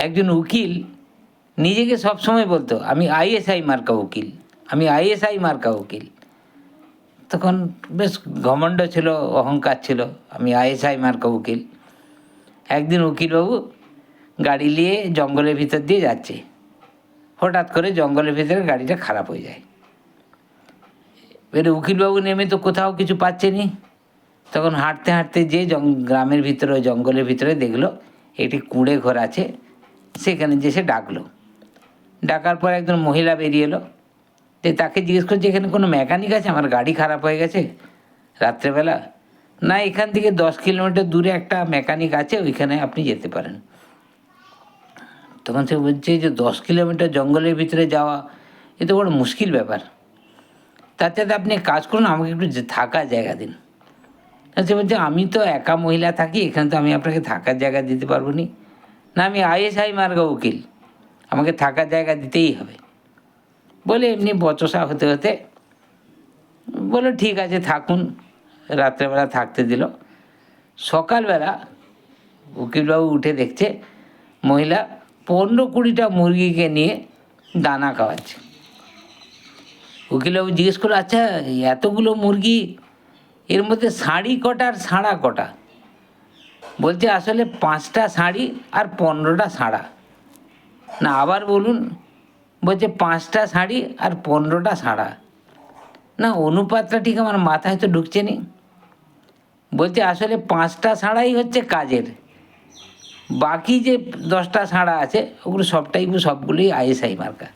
একজন উকিল নিজেকে সবসময় বলতো আমি আইএসআই মার্কা উকিল, আমি আইএসআই মার্কা উকিল। তখন বেশ ঘমণ্ড ছিল, অহংকার ছিল, আমি আইএসআই মার্কা উকিল। একদিন উকিলবাবু গাড়ি নিয়ে জঙ্গলের ভিতর দিয়ে যাচ্ছে, হঠাৎ করে জঙ্গলের ভিতরে গাড়িটা খারাপ হয়ে যায়। এবারে উকিলবাবু নেমে তো কোথাও কিছু পাচ্ছে নি, তখন হাঁটতে হাঁটতে যে গ্রামের ভিতরে, জঙ্গলের ভিতরে দেখলো একটি কুঁড়ে ঘর আছে, সেখানে যে সে ডাকলো। ডাকার পর একজন মহিলা বেরিয়ে এলো, যে তাকে জিজ্ঞেস করছে এখানে কোনো মেকানিক আছে, আমার গাড়ি খারাপ হয়ে গেছে রাত্রেবেলা। না, এখান থেকে 10 কিলোমিটার দূরে একটা মেকানিক আছে, ওইখানে আপনি যেতে পারেন। তখন সে বলছে যে 10 কিলোমিটার জঙ্গলের ভিতরে যাওয়া এ তো বড় মুশকিল ব্যাপার, তার সাথে আপনি কাজ করুন, আমাকে একটু থাকার জায়গা দিন। সে বলছে আমি তো একা মহিলা থাকি, এখানে তো আমি আপনাকে থাকার জায়গা দিতে পারবো নি। না, আমি আইএসআই মার্কা উকিল, আমাকে থাকার জায়গা দিতেই হবে। বলে এমনি বচসা হতে হতে বললো ঠিক আছে থাকুন, রাত্রেবেলা থাকতে দিল। সকালবেলা উকিলবাবু উঠে দেখছে মহিলা 15-20টা মুরগিকে নিয়ে দানা খাওয়াচ্ছে। উকিলবাবু জিজ্ঞেস করলো আচ্ছা এতগুলো মুরগি, এর মধ্যে শাড়ি কটা আর সাঁড়া কটা? বলছে আসলে 5টা শাড়ি আর 15টা সাঁড়া। না আবার বলুন? বলছে 5টা শাড়ি আর 15টা সাঁড়া। না অনুপাতটা ঠিক আমার মাথায় তো ঢুকছে নি। বলছে আসলে 5টা সাঁড়াই হচ্ছে কাজের, বাকি যে 10টা সাঁড়া আছে ওগুলো সবগুলোই আইএসআই মার্কা।